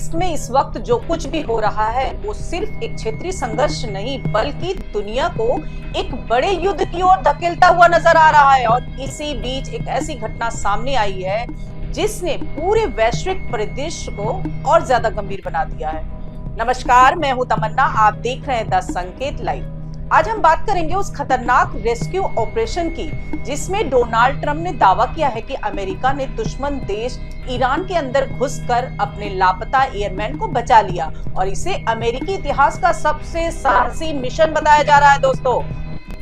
East में इस वक्त जो कुछ भी हो रहा है वो सिर्फ एक क्षेत्रीय संघर्ष नहीं बल्कि दुनिया को एक बड़े युद्ध की ओर धकेलता हुआ नजर आ रहा है। और इसी बीच एक ऐसी घटना सामने आई है जिसने पूरे वैश्विक परिदृश्य को और ज्यादा गंभीर बना दिया है। नमस्कार, मैं हूं तमन्ना, आप देख रहे हैं द संकेत लाइव। आज हम बात करेंगे उस खतरनाक रेस्क्यू ऑपरेशन की जिसमें डोनाल्ड ट्रंप ने दावा किया है कि अमेरिका ने दुश्मन देश ईरान के अंदर घुसकर अपने लापता एयरमैन को बचा लिया और इसे अमेरिकी इतिहास का सबसे साहसी मिशन बताया जा रहा है दोस्तों।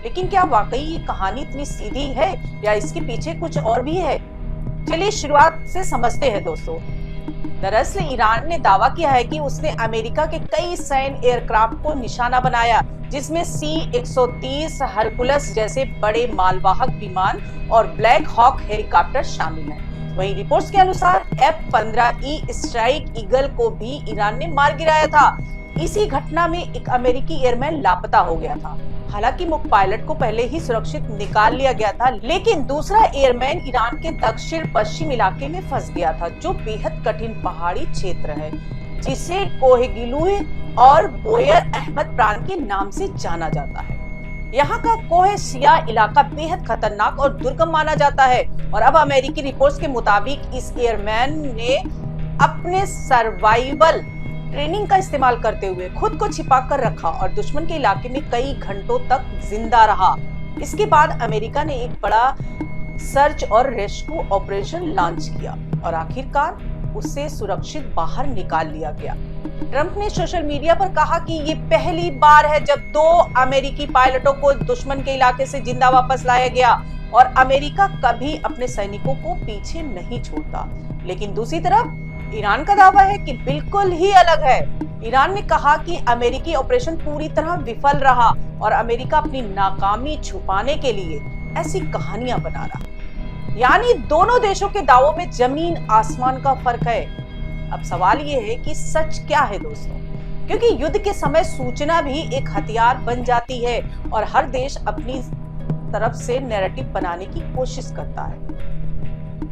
लेकिन क्या वाकई ये कहानी इतनी सीधी है या इसके पीछे कुछ और भी है? चलिए शुरुआत से समझते हैं दोस्तों। दरअसल ईरान ने दावा किया है कि उसने अमेरिका के कई सैन्य एयरक्राफ्ट को निशाना बनाया जिसमें C-130 हरकुलस जैसे बड़े मालवाहक विमान और ब्लैक हॉक हेलीकॉप्टर शामिल हैं। वहीं रिपोर्ट्स के अनुसार F-15E स्ट्राइक ईगल को भी ईरान ने मार गिराया था। इसी घटना में एक अमेरिकी एयरमैन लापता हो गया था। हालांकि मुख्य पायलट को पहले ही सुरक्षित निकाल लिया गया था, लेकिन दूसरा एयरमैन ईरान के दक्षिण पश्चिम इलाके में फंस गया था जो बेहद कठिन पहाड़ी क्षेत्र है जिसे कोहेगिलुह और बोयर अहमद प्रांत के नाम से जाना जाता है। यहाँ का कोह सिया इलाका बेहद खतरनाक और दुर्गम माना जाता है और अब अमेरिकी रिपोर्ट्स के मुताबिक इस एयरमैन ने अपने सर्वाइवल ट्रेनिंग का इस्तेमाल करते हुए खुद को छिपा कर रखा और दुश्मन के इलाके में कई घंटों तक जिंदा रहा। इसके बाद अमेरिका ने एक बड़ा सर्च और रेस्क्यू ऑपरेशन लॉन्च किया और आखिरकार उसे सुरक्षित बाहर निकाल लिया गया। ट्रंप ने सोशल मीडिया पर कहा कि ये पहली बार है जब 2 अमेरिकी पायलटों को दुश्मन के इलाके से जिंदा वापस लाया गया और अमेरिका कभी अपने सैनिकों को पीछे नहीं छोड़ता। लेकिन दूसरी तरफ ईरान का दावा है कि बिल्कुल ही अलग है। ईरान ने कहा कि अमेरिकी ऑपरेशन पूरी तरह विफल रहा और अमेरिका अपनी नाकामी छुपाने के लिए ऐसी कहानियां बना रहा। यानी दोनों देशों के दावों में जमीन आसमान का फर्क है। अब सवाल ये है कि सच क्या है दोस्तों, क्योंकि युद्ध के समय सूचना भी एक हथियार बन जाती है और हर देश अपनी तरफ से नैरेटिव बनाने की कोशिश करता है।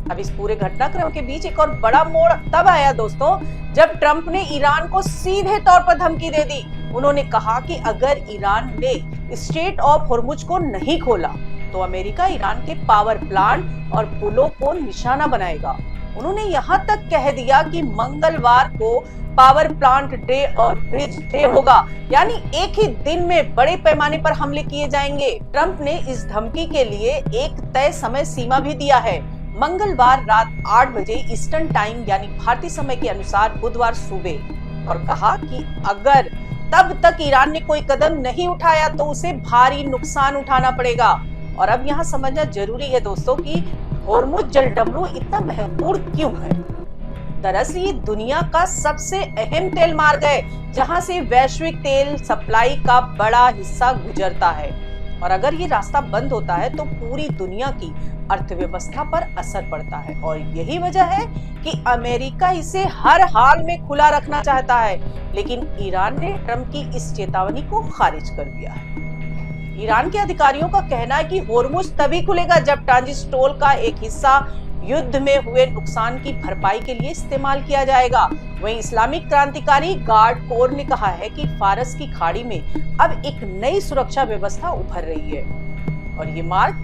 अब इस पूरे घटनाक्रम के बीच एक और बड़ा मोड़ तब आया दोस्तों जब ट्रंप ने ईरान को सीधे तौर पर धमकी दे दी। उन्होंने कहा कि अगर ईरान ने स्ट्रेट ऑफ होर्मुज को नहीं खोला तो अमेरिका ईरान के पावर प्लांट और पुलों को निशाना बनाएगा। उन्होंने यहाँ तक कह दिया कि मंगलवार को पावर प्लांट डे और ब्रिज डे होगा, यानी एक ही दिन में बड़े पैमाने पर हमले किए जाएंगे। ट्रंप ने इस धमकी के लिए एक तय समय सीमा भी दिया है, मंगलवार रात 8 बजे ईस्टर्न टाइम यानी भारतीय समय के अनुसार बुधवार सुबह, और कहा कि अगर तब तक ईरान ने कोई कदम नहीं उठाया तो उसे भारी नुकसान उठाना पड़ेगा। और अब यहाँ समझना जरूरी है दोस्तों कि होर्मुज जलडमरू इतना महत्वपूर्ण क्यों है। दरअसल ये दुनिया का सबसे अहम तेल मार्ग है जहाँ से वैश्विक तेल सप्लाई का बड़ा हिस्सा गुजरता है और अगर ये रास्ता बंद होता है तो पूरी दुनिया की अर्थव्यवस्था पर असर पड़ता है। और यही वजह है कि अमेरिका इसे हर हाल में खुला रखना चाहता है, लेकिन ईरान ने ट्रंप की इस चेतावनी को खारिज कर दिया है। ईरान के अधिकारियों का कहना है कि होर्मुज तभी खुलेगा जब ट्रांजिस्टोल का एक हिस्सा युद्ध में हुए नुकसान की भरपाई के लिए इस्तेमाल किया जाएगा। वहीं इस्लामिक क्रांतिकारी गार्ड कोर ने कहा है कि फारस की खाड़ी में अब एक नई सुरक्षा व्यवस्था उभर रही है और ये मार्ग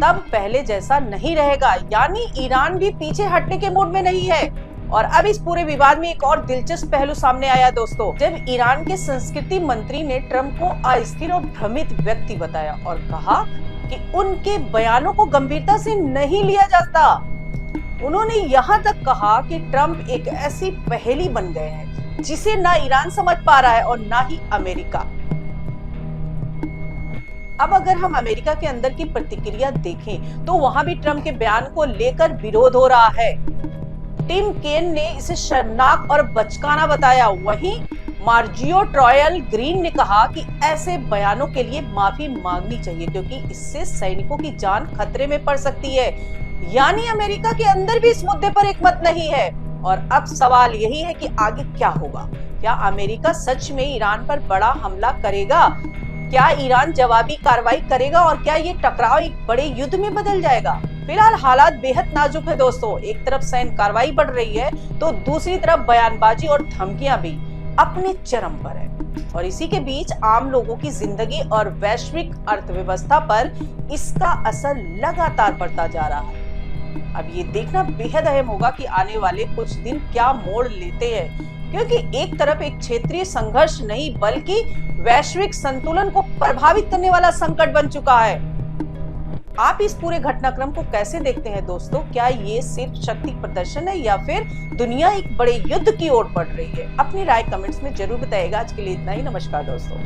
तब पहले जैसा नहीं रहेगा, यानी ईरान भी पीछे हटने के मूड में नहीं है। और अब इस पूरे विवाद में एक और दिलचस्प पहलू सामने आया दोस्तों, जब ईरान के संस्कृति मंत्री ने ट्रंप को अस्थिर और भ्रमित व्यक्ति बताया और कहा कि उनके बयानों को गंभीरता से नहीं लिया जाता। उन्होंने यहाँ तक कहा कि ट्रंप एक ऐसी पहेली बन गए हैं जिसे ना ईरान समझ पा रहा है और ना ही अमेरिका। अब अगर हम अमेरिका के अंदर की प्रतिक्रिया देखें तो वहां भी ट्रंप के बयान को लेकर विरोध हो रहा है। टिम केन ने इसे शर्मनाक और बचकाना बताया। वहीं मार्जियो ट्रॉयल ग्रीन ने कहा कि ऐसे बयानों के लिए माफी मांगनी चाहिए क्योंकि इससे सैनिकों की जान खतरे में पड़ सकती है। यानी अमेरिका के अंदर भी इस मुद्दे पर एक मत नहीं है। और अब सवाल यही है कि आगे क्या होगा। क्या अमेरिका सच में ईरान पर बड़ा हमला करेगा? क्या ईरान जवाबी कार्रवाई करेगा और क्या ये टकराव एक बड़े युद्ध में बदल जाएगा? फिलहाल हालात बेहद नाजुक है दोस्तों। एक तरफ सैन्य कार्रवाई बढ़ रही है तो दूसरी तरफ बयानबाजी और धमकियां भी अपने चरम पर है। और इसी के बीच आम लोगों की जिंदगी और वैश्विक अर्थव्यवस्था पर इसका असर लगातार बढ़ता जा रहा है। अब ये देखना बेहद अहम होगा कि आने वाले कुछ दिन क्या मोड़ लेते हैं, क्योंकि एक तरफ एक क्षेत्रीय संघर्ष नहीं बल्कि वैश्विक संतुलन को प्रभावित करने वाला संकट बन चुका है। आप इस पूरे घटनाक्रम को कैसे देखते हैं दोस्तों? क्या ये सिर्फ शक्ति प्रदर्शन है या फिर दुनिया एक बड़े युद्ध की ओर बढ़ रही है? अपनी राय कमेंट्स में जरूर बताइएगा। आज के लिए इतना ही। नमस्कार दोस्तों।